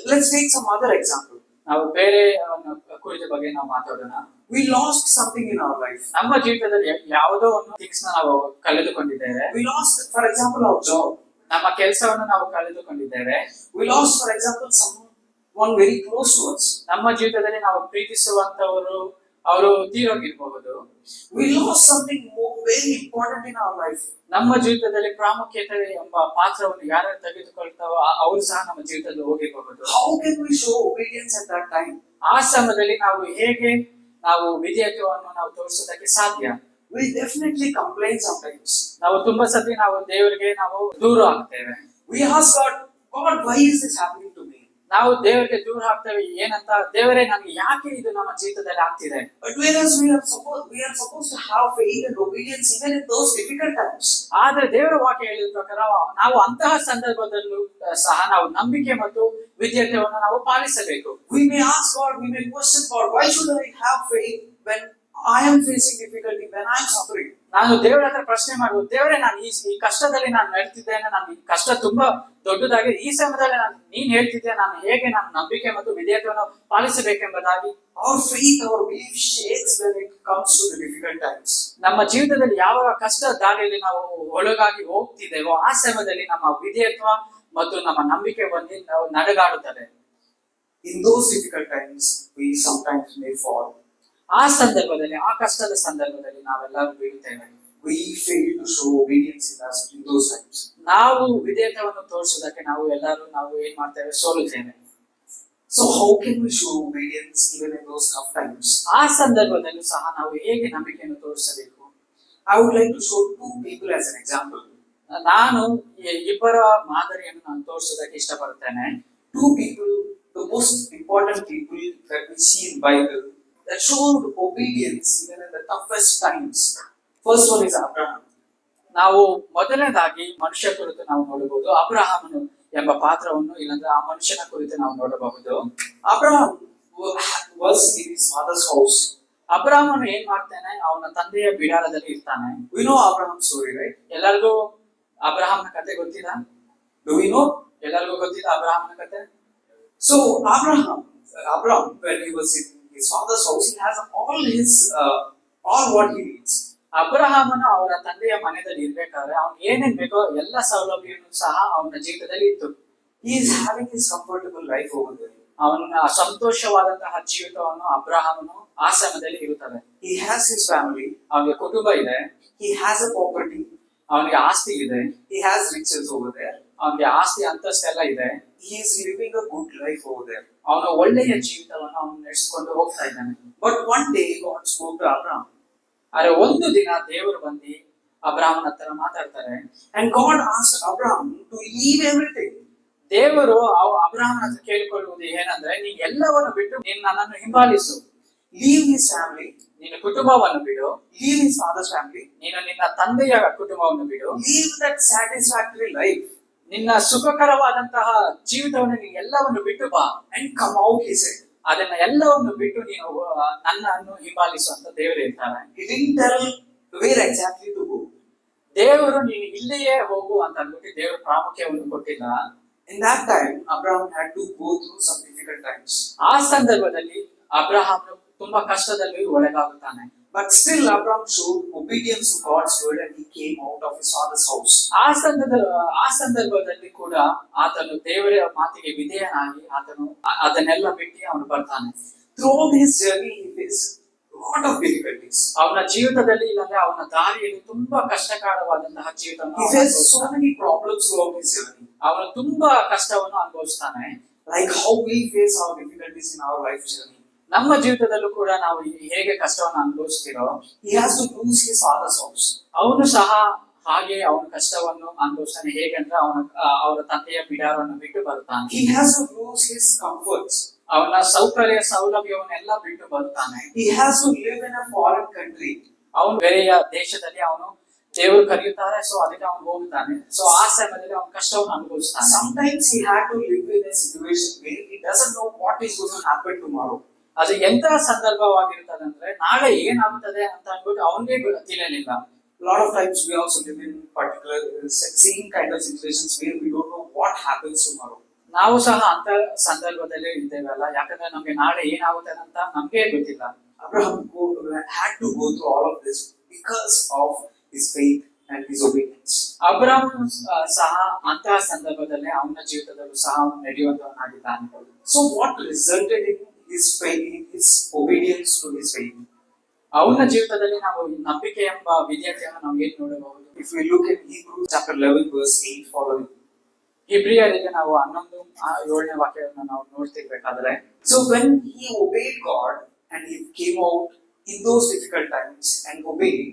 Let's take some other example. ನಾವು ಬೇರೆ ಕುರಿತ ಬಗ್ಗೆ ನಾವು ಮಾತಾಡೋಣ. We lost something in our life. ನಮ್ಮ ಜೀವಿತದಲ್ಲಿ ಯಾವುದೋ ಒಂದು ಥಿಂಗ್ಸ್ ನಾವು ಕಳೆದುಕೊಂಡಿದ್ದೇವೆ. We lost, for example, our job. ನಮ್ಮ ಕೆಲಸವನ್ನು ನಾವು ಕಳೆದುಕೊಂಡಿದ್ದೇವೆ. We lost, for example, someone very close to us. ನಮ್ಮ ಜೀವಿತದಲ್ಲಿ ನಾವು ಪ್ರೀತಿಸುವಂತವರು ಅವರು ತೀರೋಗಿರಬಹುದು. We lost something very important in our life. ನಮ್ಮ ಜೀವಿತದಲ್ಲಿ ಪ್ರಾಮುಖ್ಯತೆ ಎಂಬ ಪಾತ್ರವನ್ನು ಯಾರು ತೆಗೆದುಕೊಳ್ತಾವೋ ಅವರು ಸಹ ನಮ್ಮ ಜೀವಿತದಲ್ಲಿ ಹೋಗಿರಬಹುದು. How can we show obedience at that time? ಆ ಸಮಯದಲ್ಲಿ ನಾವು ಹೇಗೆ ನಾವು ವಿಧೇಯತ್ವವನ್ನು ನಾವು ತೋರಿಸೋದಕ್ಕೆ ಸಾಧ್ಯ? We definitely complain sometimes. ನಾವು ತುಂಬಾ ಸತಿ ನಾವು ದೇವರಿಗೆ ನಾವು ದೂರ ಆಗ್ತೇವೆ. We ask God, why is this happening to me? ನಾವು ದೇವರಿಗೆ ದೂರ ಆಗ್ತೇವೆ, ಏನಂತ, ದೇವರೇ ನನಗೆ ಯಾಕೆ ಇದು ನಮ್ಮ ಜೀವಿತದಲ್ಲಿ ಆಗ್ತಿದೆ? But whereas we are supposed to have faith and obedience even in those difficult times. ಆದ್ರೆ ದೇವರ ವಾಕ್ಯ ಹೇಳಿದ ಪ್ರಕಾರ ನಾವು ಅಂತಹ ಸಂದರ್ಭದಲ್ಲೂ ಸಹ ನಾವು ನಂಬಿಕೆ ಮತ್ತು ವಿಧೇಯತ್ವವನ್ನು ನಾವು ಪಾಲಿಸಬೇಕು. We may ask God, we may question God, why should I have faith when I am facing difficulty, when I am suffering? ನಾನು ದೇವರ ಹತ್ರ ಪ್ರಶ್ನೆ ಮಾಡುವುದು, ದೇವರೇ ನಾನು ಈ ಕಷ್ಟದಲ್ಲಿ ನಾನು ನಡೀತಿದ್ದೇನೆ, ನಾನು ಈ ಕಷ್ಟ ತುಂಬಾ ದೊಡ್ಡದಾಗಿ, ಈ ಸಮಯದಲ್ಲಿ ನೀನ್ ಹೇಳ್ತಿದ್ದೆ, ನಾನು ಹೇಗೆ ನಾನು ನಂಬಿಕೆ ಮತ್ತು ವಿಧೇಯತ್ವವನ್ನು ಪಾಲಿಸಬೇಕೆಂಬುದಾಗಿ. Our faith, our belief shakes when it comes to the difficult times. ನಮ್ಮ ಜೀವಿತದಲ್ಲಿ ಯಾವಾಗ ಕಷ್ಟ ದಾರಿಯಲ್ಲಿ ನಾವು ಒಳಗಾಗಿ ಹೋಗ್ತಿದ್ದೇವೋ ಆ ಸಮಯದಲ್ಲಿ ನಮ್ಮ ವಿಧೇಯತ್ವ ಮತ್ತು ನಮ್ಮ ನಂಬಿಕೆ ಬಂದು ನಾವು ನಡಗಾಡುತ್ತದೆ. In those difficult times, we sometimes may fall. ಆ ಸಂದರ್ಭದಲ್ಲಿ, ಆ ಕಷ್ಟದ ಸಂದರ್ಭದಲ್ಲಿ ನಾವೆಲ್ಲರೂ ಬೀಳುತ್ತೇವೆ. We fail to show obedience in us in those times. ನಾವು ವಿಧೇಯತೆಯನ್ನು ತೋರಿಸುವುದಕ್ಕೆ ನಾವು ಏನ್ ಮಾಡ್ತೇವೆ? ಸೋಲುತ್ತೇವೆ. So how can we show obedience even in those tough times? ಆ ಸಂದರ್ಭದಲ್ಲೂ ಸಹ ನಾವು ಹೇಗೆ ನಂಬಿಕೆಯನ್ನು ತೋರಿಸಬೇಕು? I would like to show two people as an example. ನಾನು ಇಬ್ಬರ ಮಾದರಿಯನ್ನು ನಾನು ತೋರಿಸೋದಕ್ಕೆ ಇಷ್ಟಪಡುತ್ತೇನೆ. Two people, the most important people that we see in Bible that showed obedience even in the toughest times. First one is Abraham. ನಾವು ಮೊದಲನೇದಾಗಿ ಮನುಷ್ಯ ಕುರಿತು ನಾವು ನೋಡಬಹುದು. ಅಬ್ರಹಾಮನು ಎಂಬ ಪಾತ್ರವನ್ನು, ಇಲ್ಲಂದ್ರೆ ಆ ಮನುಷ್ಯನ ಕುರಿತು ನಾವು ನೋಡಬಹುದು. Abraham was in his father's house. ಅಬ್ರಹಾಮನು ಏನ್ ಮಾಡ್ತಾನೆ? ಅವನ ತಂದೆಯ ಬಿಡಾರದಲ್ಲಿ ಇರ್ತಾನೆ. We know Abraham's story, right? ಎಲ್ಲರಿಗೂ ಅಬ್ರಹಾಮನ ಕತೆ ಗೊತ್ತಿದೆ? Do we know? ಎಲ್ಲರಿಗೂ ಗೊತ್ತಿದೆ ಅಬ್ರಹಾಮನ ಕತೆ? So Abraham, when he was in his father's house, he has all what he needs. ಅಬ್ರಹಾಮನು ಅವರ ತಂದೆಯ ಮನೆಯಲ್ಲಿ ಇರ್ಬೇಕಾದ್ರೆ ಅವ್ನಿಗೆ ಏನೇನ್ ಬೇಕೋ ಎಲ್ಲ ಸೌಲಭ್ಯವನ್ನು ಸಹ ಅವನ ಜೀವಿತದಲ್ಲಿ ಇತ್ತು. He is having his comfortable life over there. ಅವನ ಸಂತೋಷವಾದಂತಹ ಜೀವಿತವನ್ನು ಅಬ್ರಹಾಮನು ಆ ಸಮಯದಲ್ಲಿ ಇರುತ್ತದೆ. He has his family. ಅವನಿಗೆ ಕುಟುಂಬ ಇದೆ. He has a property. ಅವನಿಗೆ ಆಸ್ತಿ ಇದೆ. He has riches over there. ಅವನಿಗೆ ಆಸ್ತಿ ಅಂತಸ್ತೆಲ್ಲ ಇದೆ. He is living a good life over there. ಅವನ ಒಳ್ಳೆಯ ಜೀವಿತವನ್ನು ಅವನು ನಡೆಸಿಕೊಂಡು ಹೋಗ್ತಾ ಇದ್ದಾನೆ. But one day God spoke to Abraham. ಆದ್ರೆ ಒಂದು ದಿನ ದೇವರು ಬಂದು ಅಬ್ರಹಾಮನ ಹತ್ರ ಮಾತಾಡ್ತಾರೆ. And God asked Abraham to leave everything. ದೇವರು ಅಬ್ರಹಾಮನ ಹತ್ರ ಕೇಳಿಕೊಳ್ಳುವುದು ಏನಂದ್ರೆ, ನೀ ಎಲ್ಲವನ್ನು ಬಿಟ್ಟು ನೀನು ನನ್ನನ್ನು ಹಿಂಬಾಲಿಸು. Leave his family. ನಿನ್ನ ಕುಟುಂಬವನ್ನು ಬಿಡು. Leave his father's family. ನೀನು ನಿನ್ನ ತಂದೆಯ ಕುಟುಂಬವನ್ನು ಬಿಡು. Leave that satisfactory life. ನಿನ್ನ ಸುಖಕರವಾದಂತಹ ಜೀವಿತವನ್ನು ನೀನು ಎಲ್ಲವನ್ನು ಬಿಟ್ಟು ಬಾ. And come out, he said. ಅದನ್ನ ಎಲ್ಲವನ್ನು ಬಿಟ್ಟು ನೀನು ನನ್ನನ್ನು ಹಿಂಬಾಲಿಸು ಅಂತ ದೇವರು ಹೇಳ್ತಾರೆ. He didn't tell where exactly to go. ದೇವರು ನೀನು ಇಲ್ಲಿಯೇ ಹೋಗು ಅಂತ ಅಂದ್ಬಿಟ್ಟು ದೇವರು ಪ್ರಾಮುಖ್ಯವನ್ನು ಕೊಟ್ಟಿಲ್ಲ. In that time, Abraham had to go through some difficult times. ಆ ಸಂದರ್ಭದಲ್ಲಿ ಅಬ್ರಹಾಮ್ ತುಂಬಾ ಕಷ್ಟದಲ್ಲಿ ಒಳಗಾಗುತ್ತಾನೆ. But still, Abraham showed obedience to God's word and he came out of his father's house. ಆ ಸಂದರ್ಭದಲ್ಲಿ ಕೂಡ ಆತನು ದೇವರ ಮಾತಿಗೆ ವಿಧೇಯನಾಗಿ ಆತನು ಅದನ್ನೆಲ್ಲ ಬಿಟ್ಟು ಅವನು ಬರ್ತಾನೆ. Throughout his journey, he faced a lot of difficulties. ಅವನ ಜೀವಿತದಲ್ಲಿ, ಇಲ್ಲಾಂದ್ರೆ ಅವನ ದಾರಿಯಲ್ಲಿ ತುಂಬಾ ಕಷ್ಟಕರವಾದಂತಹ ಜೀವಿತವನ್ನು He faced so many problems throughout his journey. ಅವನು ತುಂಬಾ ಕಷ್ಟವನ್ನು ಅನುಭವಿಸ್ತಾನೆ. Like how we face our difficulties in our life journey. ನಮ್ಮ ಜೀವಿತದಲ್ಲೂ ಕೂಡ ನಾವು ಹೇಗೆ ಕಷ್ಟವನ್ನು ಅನುಭವಿಸ್ತೀರೋ, he has to lose his father's house. ಅವನು ಸಹ ಹಾಗೆ ಅವನ ಕಷ್ಟವನ್ನು ಅನುಭವಿಸ್ತಾನೆ. ಹೇಗಂದ್ರೆ ಅವರ ತಂದೆಯ ಬಿಡಾರವನ್ನು ಬಿಟ್ಟು ಬರ್ತಾನೆ. He has to lose his comforts. ಅವನ ಸೌಲಭ್ಯವನ್ನೆಲ್ಲ ಬಿಟ್ಟು ಬರ್ತಾನೆ. He has to live in a foreign country. ಅವನು ಬೇರೆಯ ದೇಶದಲ್ಲಿ ಅವನು ದೇವರು ಕರೆಯುತ್ತಾರೆ, ಸೊ ಅದಕ್ಕೆ ಅವನು ಹೋಗುತ್ತಾನೆ. ಸೊ ಆ ಸಮಯದಲ್ಲಿ ಅವನ ಕಷ್ಟವನ್ನು ಅನುಭವಿಸ್ತಾನೆ. Sometimes he had to live in a situation where he doesn't know what is going to happen tomorrow. ಅದು ಎಂತಹ ಸಂದರ್ಭವಾಗಿರುತ್ತದೆ ಅಂದ್ರೆ, ನಾಳೆ ಏನಾಗುತ್ತದೆ ಅಂತ ಅಂದ್ಬಿಟ್ಟು ಅವನಿಗೆ ತಿಳಿಯಲಿಲ್ಲ. A lot of times we also live in particular same kind of situations where we don't know what happens tomorrow. ನಾವು ಸಹ ಅಂತ ಸಂದರ್ಭದಲ್ಲಿ ಇದ್ದೇವಲ್ಲ, ಯಾಕಂದ್ರೆ ನಮ್ಗೆ ನಾಳೆ ಏನಾಗುತ್ತದೆ ಅಂತ ನಮ್ಗೆ ಗೊತ್ತಿಲ್ಲ. Abraham had to go through all of this because of his faith and his obedience. Abraham ಸಹ ಅಂತಹ ಸಂದರ್ಭದಲ್ಲಿ ಅವನ ಜೀವಿತದಲ್ಲೂ ಸಹ ನಡೆಯುವಂತವನಾಗಿದ್ದಾನೆ. So what resulted in his faith, his obedience to his faith? ಅವನ ಜೀವಿತದಲ್ಲಿ ನಾವು ನಂಬಿಕೆ ಎಂಬ ವಿಧೇಯತೆಯನ್ನು ನಾವು ಏನ್ ನೋಡಬಹುದು? If we look at Hebrews chapter 11 verse 8 following. ಇಬ್ರಿಯರಿಗೆ ನಾವು 11-7 ವಾಕ್ಯವನ್ನು ನಾವು ನೋಡ್ತಿರ್ಬೇಕಾದ್ರೆ, so when he obeyed God and he came out in those difficult times and obeyed,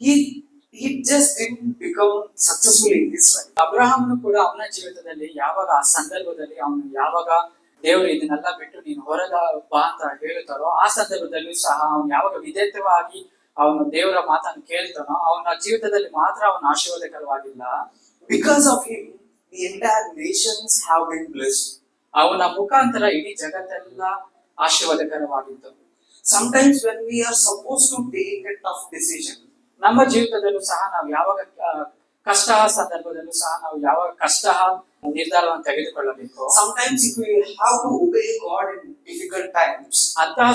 he just didn't become successful in his life. ಅಬ್ರಹಾಮನು ಕೂಡ ಅವನ ಜೀವಿತದಲ್ಲಿ ಯಾವಾಗ ಆ ಸಂದರ್ಭದಲ್ಲಿ ಅವನು ಯಾವಾಗ ದೇವರು ಇದನ್ನೆಲ್ಲ ಬಿಟ್ಟು ನೀನು ಹೊರಗ ಬಾ ಅಂತ ಹೇಳುತ್ತಾರೋ, ಆ ಸಂದರ್ಭದಲ್ಲಿ ಸಹ ಅವನು ಯಾವಾಗ ವಿಧೇಯವಾಗಿ ಅವನು ದೇವರ ಮಾತನ್ನು ಕೇಳ್ತಾನೋ, ಅವನ ಜೀವಿತದಲ್ಲಿ ಮಾತ್ರ ಅವನ ಆಶೀರ್ವಾದಕರವಾಗಿಲ್ಲ. Because of him, the entire nations have been blessed. ಅವನ ಮುಖಾಂತರ ಇಡೀ ಜಗತ್ತೆಲ್ಲ ಆಶೀರ್ವಾದಕರವಾಗಿತ್ತು. Sometimes when we are supposed to take a tough decision, ನಮ್ಮ ಜೀವಿತದಲ್ಲೂ ಸಹ ನಾವು ಯಾವಾಗ ಕಷ್ಟ ಸಂದರ್ಭದಲ್ಲೂ ಸಹ ನಾವು ಯಾವಾಗ ಕಷ್ಟ ನಿರ್ಧಾರವನ್ನು ತೆಗೆದುಕೊಳ್ಳಬೇಕು. sometimes if we have to obey God in difficult times, ಅಂತಹ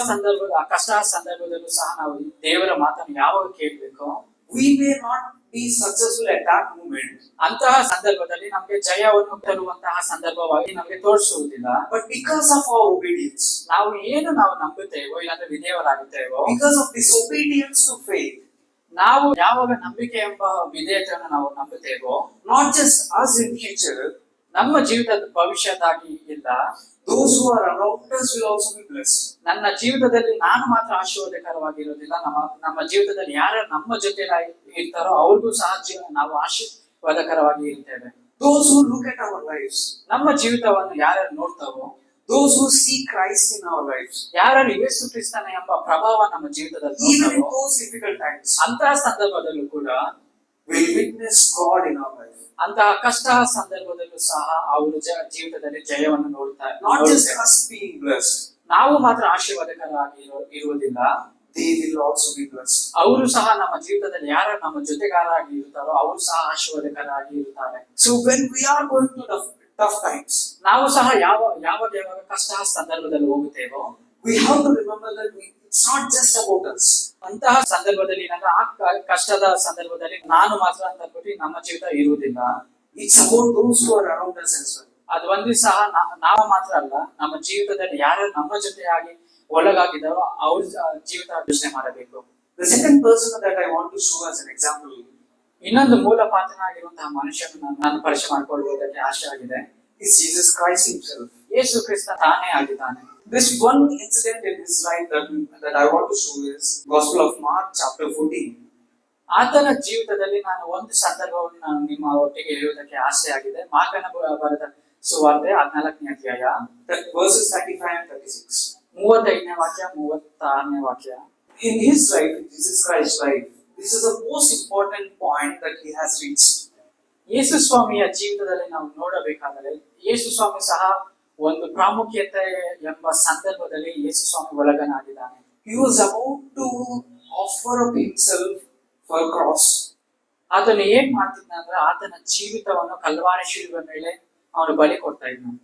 ಕಷ್ಟ ಸಂದರ್ಭದಲ್ಲೂ ಸಹ ನಾವು ದೇವರ ಮಾತನ್ನು ಯಾವಾಗ ಕೇಳಬೇಕು, we may not be successful at that moment, ಅಂತಹ ಸಂದರ್ಭದಲ್ಲಿ ನಮಗೆ ಜಯವನ್ನು ತರುವಂತಹ ಸಂದರ್ಭವಾಗಿ ನಮಗೆ ತೋರಿಸುವುದಿಲ್ಲ. but because of our obedience, ನಾವು ನಂಬುತ್ತೇವೋ ಇಲ್ಲಾಂದ್ರೆ ವಿಧೇಯರಾಗುತ್ತೇವೋ, because of disobedience to faith, ನಾವು ಯಾವಾಗ ನಂಬಿಕೆ ಎಂಬ ವಿಧೇಯತೆಯನ್ನು ನಾವು ನಂಬುತ್ತೇವೋ, not just us in future, ನಮ್ಮ ಜೀವಿತದ ಭವಿಷ್ಯದಾಗಿ ಇಲ್ಲ, those who are around us will also be blessed. ನನ್ನ ಜೀವಿತದಲ್ಲಿ ನಾನು ಮಾತ್ರ ಆಶೀರ್ವಾದಕರವಾಗಿರೋದಿಲ್ಲ, ನಮ್ಮ ಜೀವಿತದಲ್ಲಿ ಯಾರು ನಮ್ಮ ಜೊತೆ ಇರ್ತಾರೋ ಅವ್ರಿಗೂ ಸಹ ನಾವು ಆಶೀರ್ವಾದಕರವಾಗಿ ಇರ್ತೇವೆ. Those who look at our lives, ನಮ್ಮ ಜೀವಿತವನ್ನು ಯಾರ್ಯಾರು ನೋಡ್ತಾವೋ, those who see Christ in our lives, ಯಾರು ಯೇಸು ಕ್ರಿಸ್ತನ ಎಂಬ ಪ್ರಭಾವ ನಮ್ಮ ಜೀವಿತದಲ್ಲಿ even in ನೋಡ್ತಾರೋ, those difficult times, ಅಂತಹ ಸಂದರ್ಭದಲ್ಲೂ ಕೂಡ will witness God in our life. ಅಂತಹ ಕಷ್ಟ ಸಂದರ್ಭದಲ್ಲೂ ಸಹ ಅವರು ಜೀವಿತದಲ್ಲಿ ಜಯವನ್ನು ನೋಡ್ತಾರೆ. Not just us being blessed, ನಾವು ಮಾತ್ರ ಆಶೀರ್ವಾದಕರಾಗಿ ಇರುವುದಿಲ್ಲ, they will also be blessed. ಅವರು ಸಹ ನಮ್ಮ ಜೀವಿತದಲ್ಲಿ ಯಾರು ನಮ್ಮ ಜೊತೆಗಾರರಾಗಿ ಇರ್ತಾರೋ ಅವರು ಸಹ ಆಶೀರ್ವಾದಕರಾಗಿ ಇರ್ತಾರೆ. So when we are going to tough times, ನಾವು ಸಹ ಯಾವಾಗ ಕಷ್ಟ ಸಂದರ್ಭದಲ್ಲಿ ಹೋಗುತ್ತೇವೋ, we have to remember that it's not just about us. ಅಂತಹ ಸಂದರ್ಭದಲ್ಲಿ ಆ ಕಷ್ಟದ ಸಂದರ್ಭದಲ್ಲಿ ನಾನು ಮಾತ್ರ ಅಂತ ಅಂದ್ಬಿಟ್ಟು ನಮ್ಮ ಜೀವಿತ ಇರುವುದಿಲ್ಲ. It's about those who are around us as well. ಅದು ಒಂದು ಸಹ ನಾವು ಮಾತ್ರ ಅಲ್ಲ, ನಮ್ಮ ಜೀವಿತದಲ್ಲಿ ಯಾರು ನಮ್ಮ ಜೊತೆಯಾಗಿ ಒಳಗಾಗಿದ್ದಾರೋ ಅವ್ರ ಜೀವಿತ ಯೋಚನೆ ಮಾಡಬೇಕು. The second person that I want to show as an example, ಇನ್ನೊಂದು ಮೂಲ ಪಾತ್ರನಾಗಿರುವಂತಹ ಮನುಷ್ಯನ ನಾನು ಪರಿಚಯ ಮಾಡಿಕೊಳ್ಳುವುದಕ್ಕೆ ಆಶೆ ಆಗಿದೆ, is Jesus Christ himself. Yesu Krista ತಾನೇ ಆಗಿದ್ದಾನೆ. This one incident in his life that I want to show is Gospel of Mark chapter 14. ಆತನ ಜೀವಿತದಲ್ಲಿ ನಾನು ಒಂದು ಸಂದರ್ಭವನ್ನು ನಾನು ನಿಮ್ಮ ಒಟ್ಟಿಗೆ ಹೇಳುವುದಕ್ಕೆ ಆಸೆ ಆಗಿದೆ. ಮಾರ್ಕನ ಬರೆದ ಸುವಾರ್ತೆ 14ನೇ ಅಧ್ಯಾಯ verses 35 and 36. 35ನೇ ವಾಕ್ಯ 36ನೇ ವಾಕ್ಯ. In his life, in Jesus Christ's life, this is the most important point that he has reached. ಯೇಸು ಸ್ವಾಮಿಯ ಜೀವಿತದಲ್ಲಿ ನಾವು ನೋಡಬೇಕಾದರೆ ಯೇಸು ಸ್ವಾಮಿ ಸಹ ಒಂದು ಪ್ರಾಮುಖ್ಯತೆ ಎಂಬ ಸಂದರ್ಭದಲ್ಲಿ ಯೇಸು ಸ್ವಾಮಿ ಒಳಗನಾಗಿದ್ದಾನೆ. He was about to offer up himself for cross. ಆತನು ಏನ್ ಮಾಡ್ತಿದ್ದಂದ್ರೆ ಆತನ ಜೀವಿತವನ್ನು ಕಲ್ವಾರಿ ಶಿಲುಬೆ ಮೇಲೆ ಅವನು ಬಲಿ ಕೊಡ್ತಾ ಇದ್ದಾನೆ.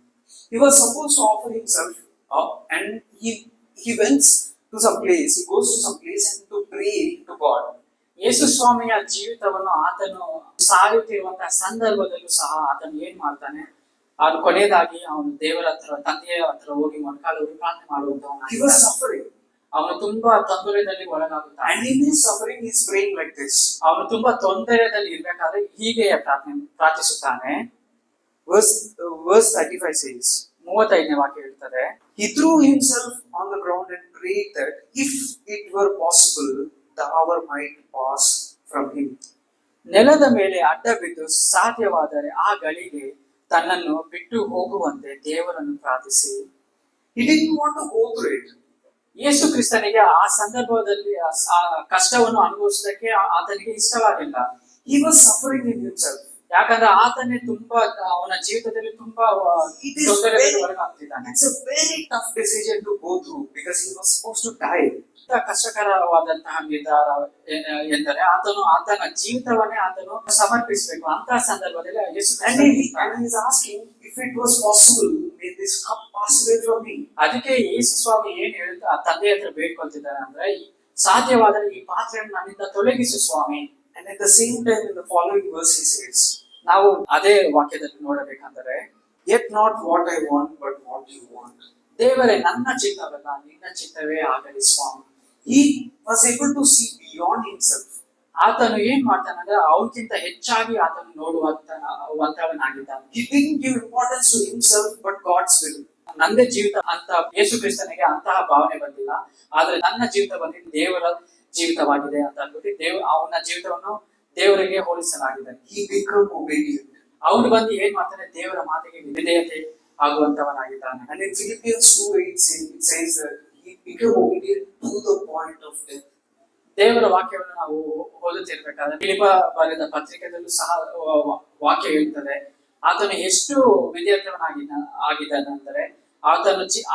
He was supposed to offer himself up, and he went to some place. He goes to some place and to pray to God. ಯೇಸು ಸ್ವಾಮಿಯ ಜೀವಿತವನ್ನು ಆತನು ಸಾಯುತ್ತಿರುವಂತಹ ಸಂದರ್ಭದಲ್ಲೂ ಸಹ ಆತನು ಏನ್ ಮಾಡ್ತಾನೆ, ಅದು ಕೊನೆಯದಾಗಿ ಅವನು ದೇವರ ಹತ್ರ, ತಂದೆಯ ಹತ್ರ ಹೋಗಿ ಮೊಣಕಾಲೂರಿ ಪ್ರಾರ್ಥನೆ ಮಾಡುವಂತ. He was suffering. ಅವನು ತುಂಬಾ ತೊಂದರೆಯಲ್ಲಿ ಒಳಗಾಗುತ್ತಾನೆ. And in his suffering, he is praying like this. ಅವನು ತುಂಬಾ ತೊಂದರೆಯಲ್ಲಿ ಇರ್ಬೇಕಾದ್ರೆ ಹೀಗೆ ಪ್ರಾರ್ಥಿಸುತ್ತಾನೆ. Verse 35 says, 35ನೇ ವಾಕ್ಯ ಹೇಳ್ತದೆ, he threw himself on the ground and prayed that if it were possible, the hour might pass from him. ನೆಲದ ಮೇಲೆ ಅಡ್ಡ ಬಿದ್ದು ಸಾಧ್ಯವಾದರೆ ಆ ಗಳಿಗೆ ತನ್ನನ್ನು ಬಿಟ್ಟು ಹೋಗುವಂತೆ ದೇವರನ್ನು ಪ್ರಾರ್ಥಿಸಿ. He didn't want to go through it. ಯೇಸು ಕ್ರಿಸ್ತನಿಗೆ ಆ ಸಂದರ್ಭದಲ್ಲಿ ಆ ಕಷ್ಟವನ್ನು ಅನುಭವಿಸೋದಕ್ಕೆ ಆತನಿಗೆ ಇಷ್ಟವಾಗಿಲ್ಲ. He was suffering in himself. ಯಾಕಂದ್ರೆ ಆತನೇ ತುಂಬಾ ಅವನ ಜೀವಿತದಲ್ಲಿ ತುಂಬಾ ತೊಂದರೆಯಲ್ಲಿ ಒಳಗಾಗ್ತಿದ್ದಾನೆ. It's a very tough decision to go through because he was supposed to die. ಕಷ್ಟಕರವಾದಂತಹ ನಿರ್ಧಾರ ಎಂದರೆ ಆತನ ಜೀವಿತವನ್ನೇ ಆತನು ಸಮರ್ಪಿಸಬೇಕು. ಅಂತಹ ಸಂದರ್ಭದಲ್ಲಿ and he is asking if it was possible, may this cup pass away from me. ಅದಕ್ಕೆ ಯೇಸು ಸ್ವಾಮಿ ಏನ್ ಹೇಳ್ತಾ ತಂದೆ ಹತ್ರ ಬೇಡ್ಕೊಳ್ತಿದ್ದಾರೆ ಅಂದ್ರೆ, ಸಾಧ್ಯವಾದರೆ ಈ ಪಾತ್ರೆಯನ್ನು ನನ್ನಿಂದ ತೊಲಗಿಸು ಸ್ವಾಮಿ. And at the same time in the following verse he says, ನಾವು ಅದೇ ವಾಕ್ಯದಲ್ಲಿ ನೋಡಬೇಕಂದ್ರೆ, yet not what I want but what you want. ದೇವರೇ ನನ್ನ ಚಿತ್ತವಲ್ಲ ನಿನ್ನ ಚಿತ್ತವೇ ಆಗಲಿ ಸ್ವಾಮಿ. He was able to see beyond himself. ಆತನು ಏನ್ ಮಾಡ್ತಾನಂದ್ರೆ ಅವಕ್ಕಿಂತ ಹೆಚ್ಚಾಗಿ ಆತನು ನೋಡುವಂತವನಾಗಿದ್ದಾನೆ. He didn't give importance to himself but God's will. ನಂದೇ ಜೀವಿತ ಅಂತ ಯೇಸು ಕ್ರಿಸ್ತನಿಗೆ ಅಂತಹ ಭಾವನೆ ಬಂದಿಲ್ಲ, ಆದ್ರೆ ನನ್ನ ಜೀವಿತ ಬಂದಿದ್ದು ದೇವರ ಜೀವಿತವಾಗಿದೆ ಅಂತ ಅಂದ್ಬಿಟ್ಟು ಅವನ ಜೀವಿತವನ್ನು ದೇವರಿಗೆ ಹೋಲಿಸಲಾಗಿದೆ. He became obedient. ಅವನು ಬಂದು ಏನ್ ಮಾಡ್ತಾನೆ, ದೇವರ ಮಾತಿಗೆ ವಿಧೇಯತೆ ಆಗುವಂತವನಾಗಿದ್ದಾನೆ. And in Philippians 2:8 it says that he became obedient to the point of death. ದೇವರ ವಾಕ್ಯವನ್ನು ನಾವು ಓದುತ್ತಿರ್ಬೇಕಾದ್ರೆ ಫಿಲಿಪ ಬರೆದ ಪತ್ರಿಕೆಯಲ್ಲೂ ಸಹ ವಾಕ್ಯ ಹೇಳ್ತದೆ, ಆತನು ಎಷ್ಟು ವಿಧೇಯತನಾಗಿದ್ದಾನೆಂದರೆ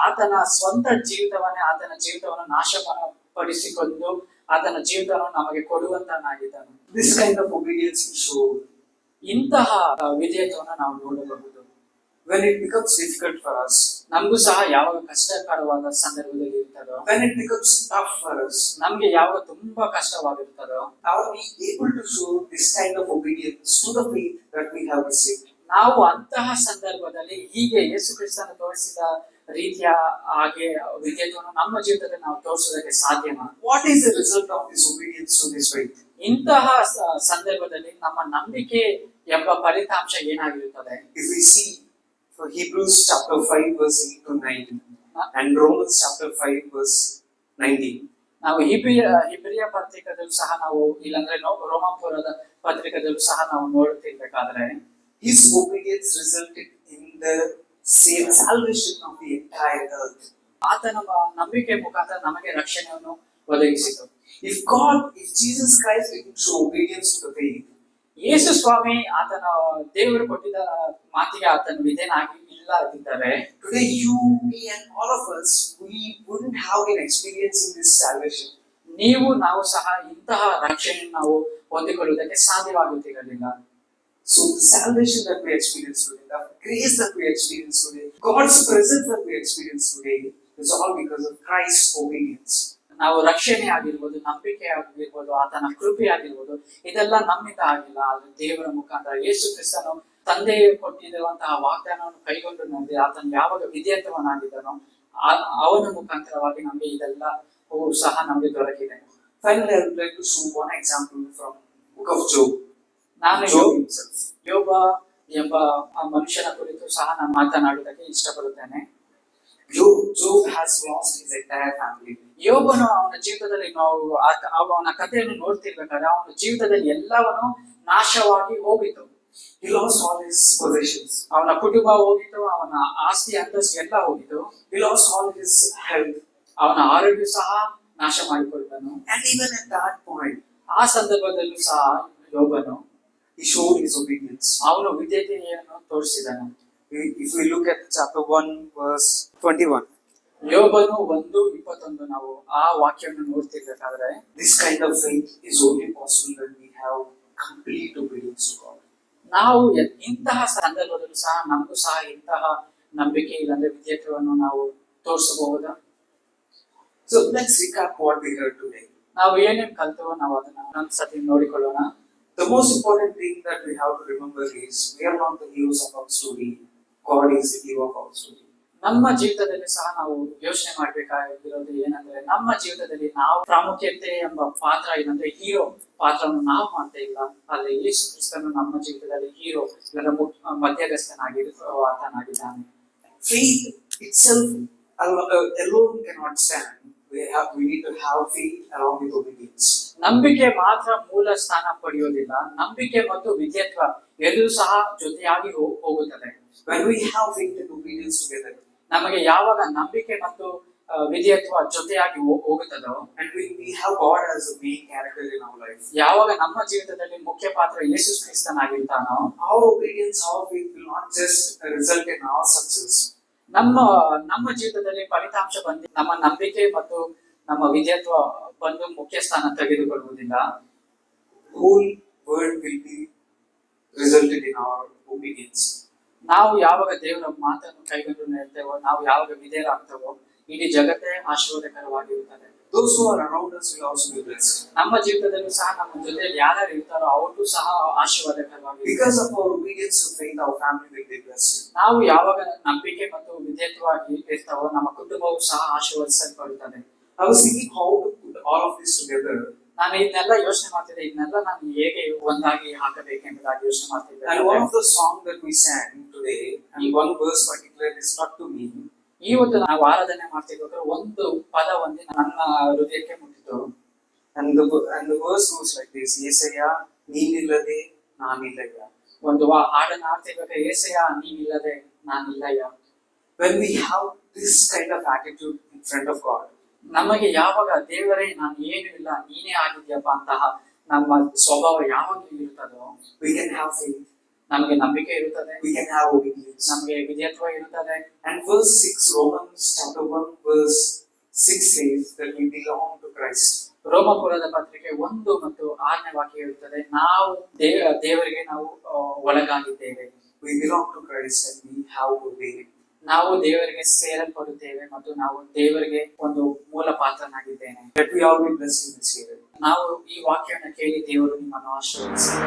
ಆತನ ಸ್ವಂತ ಜೀವಿತವನ್ನೇ ಆತನ ಜೀವಿತವನ್ನು ನಾಶಪಡಿಸಿಕೊಂಡು ಆತನ ಜೀವಿತವನ್ನು ನಮಗೆ ಕೊಡುವಂತನಾಗಿದ್ದಾನೆ. This kind of obedience he showed. ಇಂತಹ ವಿಧೇಯತವನ್ನು ನಾವು ನೋಡಬಹುದು. When it becomes difficult for us, ನಮಗೂ ಸಹ ಯಾವಾಗ ಕಷ್ಟಕರವಾದ ಸಂದರ್ಭದಲ್ಲಿ ಇರ್ತದೋ, when it becomes tough for us, ನಮ್ಗೆ ಯಾವಾಗ ತುಂಬಾ ಕಷ್ಟವಾಗಿರುತ್ತದೋ, are we able to show this kind of obedience to the faith that we have received? ನಾವು ಅಂತಹ ಸಂದರ್ಭದಲ್ಲಿ ಹೀಗೆ ಯೇಸು ಕ್ರಿಸ್ತನ ತೋರಿಸಿದ ರೀತಿಯ ಹಾಗೆ ವಿಧೇಯತೆಯನ್ನು ನಮ್ಮ ಜೀವಿತದಲ್ಲಿ ನಾವು ತೋರಿಸೋದಕ್ಕೆ ಸಾಧ್ಯನಾ? What is the result of this obedience to this faith? ಇಂತಹ ಸಂದರ್ಭದಲ್ಲಿ ನಮ್ಮ ನಂಬಿಕೆ ಎಂಬ ಫಲಿತಾಂಶ ಏನಾಗಿರುತ್ತದೆ? If we see for Hebrews chapter 5 verse 8 to 9 and Romans chapter 5 verse 19. ನಾವು ಇಬ್ರಿಯ ಪತ್ರಿಕೆದಲ್ಲೂ ಸಹ ನಾವು, ಇಲ್ಲಾಂದ್ರೆ ರೋಮಾಪುರದ ಪತ್ರಿಕೆದಲ್ಲೂ ಸಹ ನಾವು ನೋಡ್ತಿರ್ಬೇಕಾದ್ರೆ, his obedience resulted in the salvation of the entire earth. ಆತನ ನಂಬಿಕೆ ಮುಖಾಂತರ ನಮಗೆ ರಕ್ಷಣೆಯನ್ನು ಒದಗಿಸಿತು. If Jesus Christ didn't show obedience to the faith, ಯೇಸು ಸ್ವಾಮಿ ಆತನ ದೇವರು ಕೊಟ್ಟಿದ್ದ ಮಾತಿಗೆ ಆತನ ವಿಧೇಯನಾಗಿ ಇಲ್ಲದಿದ್ದರೆ, today you, me and all of us, we wouldn't have been experiencing this salvation. ನೀವು ನಾವು ಸಹ ಇಂತಹ ರಕ್ಷಣೆಯನ್ನು ನಾವು ಹೊಂದಿಕೊಳ್ಳುವುದಕ್ಕೆ ಸಾಧ್ಯವಾಗುತ್ತಿರಲಿಲ್ಲ. So the salvation that we experience today, the grace that we experience today, God's presence that we experience today is all because of Christ's obedience. ನಾವು ರಕ್ಷಣೆ ಆಗಿರ್ಬೋದು, ನಂಬಿಕೆ ಆಗಿರ್ಬೋದು, ಆತನ ಕೃಪೆ ಆಗಿರ್ಬೋದು, ಇದೆಲ್ಲ ನಮ್ಮಿಂದ ಆಗಿಲ್ಲ. ಆದ್ರೆ ದೇವರ ಮುಖಾಂತರ ಯೇಸು ಕ್ರಿಸ್ತನು ತಂದೆ ಕೊಟ್ಟಿರುವಂತಹ ವಾಗ್ದಾನವನ್ನು ಕೈಗೊಂಡು ನೋಡಿ ಆತನು ಯಾವಾಗ ವಿಧೇಯತ್ವನಾಗಿದ್ದನೋ ಅವನ ಮುಖಾಂತರವಾಗಿ ನಮಗೆ ಇದೆಲ್ಲ ಸಹ ನಮಗೆ ದೊರಕಿದೆ. Finally, I would like to show one example from book of Job. ನಾನು Job himself. ಯೋಬ ಎಂಬ ಆ ಮನುಷ್ಯನ ಕುರಿತು ಸಹ ನಾನು ಮಾತನಾಡುವುದಕ್ಕೆ ಇಷ್ಟಪಡುತ್ತೇನೆ. Job has lost his entire family. ಯೋಬನು ಅವನ ಜೀವಿತದಲ್ಲಿ ನಾವು ಅವನ ಕಥೆಯನ್ನು ನೋಡ್ತಿರ್ಬೇಕಾದ್ರೆ ಅವನ ಜೀವಿತದಲ್ಲಿ ಎಲ್ಲವನ್ನೂ ನಾಶವಾಗಿ ಹೋಗಿತ್ತು. He lost all his possessions. ಅವನ ಕುಟುಂಬ ಹೋಗಿತ್ತು, ಅವನ ಆಸ್ತಿ ಅಂತಸ್ತು ಎಲ್ಲ ಹೋಗಿತ್ತು. He lost all his health. ಅವನ ಆರೋಗ್ಯ ಸಹ ನಾಶ ಮಾಡಿಕೊಂಡನು. And even at that point, ಆ ಸಂದರ್ಭದಲ್ಲೂ ಸಹ ಯೋಬನು he showed his obedience. ಅವನು ವಿಧೇಯತೆಯನ್ನು ತೋರಿಸಿದನು. If we look at chapter 1 verse 21, ಯೋಬನು 1:21 ನಾವು ಆ ವಾಕ್ಯವನ್ನು ನೋಡ್ತಿರ್ಬೇಕಾದ್ರೆ, this kind of faith is only possible when we have complete obedience to God. ನಾವು ಇಂತಹ ಸಂದರ್ಭದಲ್ಲೂ ಸಹ ನಮಗೂ ಸಹ ಇಂತಹ ನಂಬಿಕೆ ಇಲ್ಲಂದ್ರೆ ವಿಧೇಯತ್ವವನ್ನು ನಾವು ತೋರಿಸಬಹುದಾ? So let's recap what we heard today. ನಾವು ಏನೇನು ಕಲ್ತವೋ ನಾವು ಅದನ್ನ ಒಂದ್ಸತಿ ನೋಡಿಕೊಳ್ಳೋಣ. The most important thing that we have to remember is we are not the heroes of our story. God is the hero of our story. ನಮ್ಮ ಜೀವಿತದಲ್ಲಿ ಸಹ ನಾವು ಯೋಚನೆ ಮಾಡ್ಬೇಕಾಗಿರೋದು ಏನಂದ್ರೆ, ನಮ್ಮ ಜೀವಿತದಲ್ಲಿ ನಾವು ಪ್ರಾಮುಖ್ಯತೆ ಎಂಬ ಪಾತ್ರ ಏನಂದ್ರೆ ಹೀರೋ ಪಾತ್ರವನ್ನು ನಾವು ಮಾಡ್ತಾ ಇಲ್ಲ. ಆದ್ರೆ ಯೇಸು ಕ್ರಿಸ್ತನು ನಮ್ಮ ಜೀವಿತದಲ್ಲಿ ಹೀರೋ ಇಲ್ಲ ಆತನಾಗಿದ್ದಾನೆ. Faith itself alone cannot stand. We need to have faith along with obedience. ನಂಬಿಕೆ ಮಾತ್ರ ಮೂಲ ಸ್ಥಾನ ಪಡೆಯೋದಿಲ್ಲ, ನಂಬಿಕೆ ಮತ್ತು ವಿಧೇಯತ್ವ ಎರಡೂ ಸಹ ಜೊತೆಯಾಗಿ ಹೋಗುತ್ತದೆ. When we have faith and obedience together, ನಮಗೆ ಯಾವಾಗ ನಂಬಿಕೆ ಮತ್ತು ವಿಧೇಯತ್ವ ಜೊತೆಯಾಗಿ ಹೋಗುತ್ತದೋ, and we have God as a main character in our life, ಯಾವಾಗ ನಮ್ಮ ಜೀವಿತದಲ್ಲಿ ಮುಖ್ಯ ಪಾತ್ರ ಯೇಸು ಕ್ರಿಸ್ತನಾಗಿರ್ತಾನೋ, our obedience, our faith will not just result in our success. ನಮ್ಮ ಜೀವಿತದಲ್ಲಿ ಫಲಿತಾಂಶ ಬಂದು ನಮ್ಮ ನಂಬಿಕೆ ಮತ್ತು ನಮ್ಮ ವಿಧೇಯತ್ವ ಬಂದು ಮುಖ್ಯ ಸ್ಥಾನ ತೆಗೆದುಕೊಳ್ಳುವುದಿಲ್ಲ. Whole world will be resulted in our obedience. ನಾವು ಯಾವಾಗ ದೇವರ ಮಾತನ್ನು ಕೈಗೊಂಡು ನಿಲ್ತೇವೋ, ನಾವು ಯಾವಾಗ ವಿಧೇಯರಾಗ್ತೇವೋ, ಇಡೀ ಜಗತ್ತೇ ಆಶೀರ್ವಾದಕರವಾಗಿರುತ್ತದೆ. Those who are around us will also be blessed. ನಮ್ಮ ಜೀವಿತದಲ್ಲೂ ಸಹ ನಮ್ಮ ಜೊತೆಯಲ್ಲಿ ಯಾರ್ಯಾರು ಇರ್ತಾರೋ ಅವ್ರಿಗೂ ಸಹ ಆಶೀರ್ವಾದಕರವಾಗಿ. Because of our obedience to faith, our family will be blessed. ನಾವು ಯಾವಾಗ ನಂಬಿಕೆ ಮತ್ತು ವಿಧೇಯತ್ವವಾಗಿ ಇರ್ತಾವೋ ನಮ್ಮ ಕುಟುಂಬವು ಸಹ ಆಶೀರ್ವದಿಸಲ್ಪಡುತ್ತದೆ. I was thinking how to put all of this together. ನಾನು ಇದನ್ನೆಲ್ಲ ಯೋಚನೆ ಮಾಡ್ತಿದ್ದೆ, ಇದನ್ನೆಲ್ಲ ನಾನು ಹೇಗೆ ಒಂದಾಗಿ ಹಾಕಬೇಕೆಂಬುದಾಗಿ ಯೋಚನೆ ಮಾಡ್ತಿದ್ದೆ. And one of the songs that we sang today, and one verse particularly stuck to me. ಇವತ್ತು ನಾವು ಆರಾಧನೆ ಮಾಡ್ತಿರ್ಬೇಕಾದ್ರೆ ಒಂದು ಪದ ಒಂದೇ ನನ್ನ ಹೃದಯಕ್ಕೆ ಮುಟ್ಟಿತು. And the verse goes like this: ಯೇಸಯ್ಯ ನೀನಿಲ್ಲದೆ ನಾನಿಲ್ಲಯ್ಯ. ಒಂದು ಹಾಡನ್ನು ಹಾಡ್ತಿರ್ಬೇಕಾದ್ರೆ ಯೇಸಯ್ಯ ನೀನಿಲ್ಲದೆ ನಾನಿಲ್ಲಯ್ಯ. When we have this kind of attitude in front of God, ನಮಗೆ ಯಾವಾಗ ದೇವರೇ ನಾನು ಏನು ಇಲ್ಲ ನೀನೇ ಆಗಿದ್ಯಪ್ಪ ಅಂತಹ ನಮ್ಮ ಸ್ವಭಾವ ಯಾವಾಗಲೂ ಇರುತ್ತದೋ, we can have faith, ನಮಗೆ ನಂಬಿಕೆ ಇರುತ್ತದೆ, we can have obedience. ನಮಗೆ ವಿಧೇಯತ್ವ ಇರುತ್ತದೆ. And verse 6, Romans chapter 1 verse 6 says that we belong to Christ. ರೋಮಪುರದ ಪತ್ರಿಕೆ 1 ಮತ್ತು 6ನೇ ವಾಕ್ಯ ಇರುತ್ತದೆ, ನಾವು ದೇವರಿಗೆ ನಾವು ಒಳಗಾಗಿದ್ದೇವೆ. We belong to Christ and we have to obey Him. ನಾವು ದೇವರಿಗೆ ಸೇರಲ್ಪಡುತ್ತೇವೆ ಮತ್ತು ನಾವು ದೇವರಿಗೆ ಒಂದು ಮೂಲ ಪಾತ್ರನಾಗಿದ್ದೇನೆ. Let we all be blessed in this area. ನಾವು ಈ ವಾಕ್ಯವನ್ನು ಕೇಳಿ ದೇವರು ನಿಮ್ಮನ್ನು ಆಶೀರ್ವದಿಸಲಿ.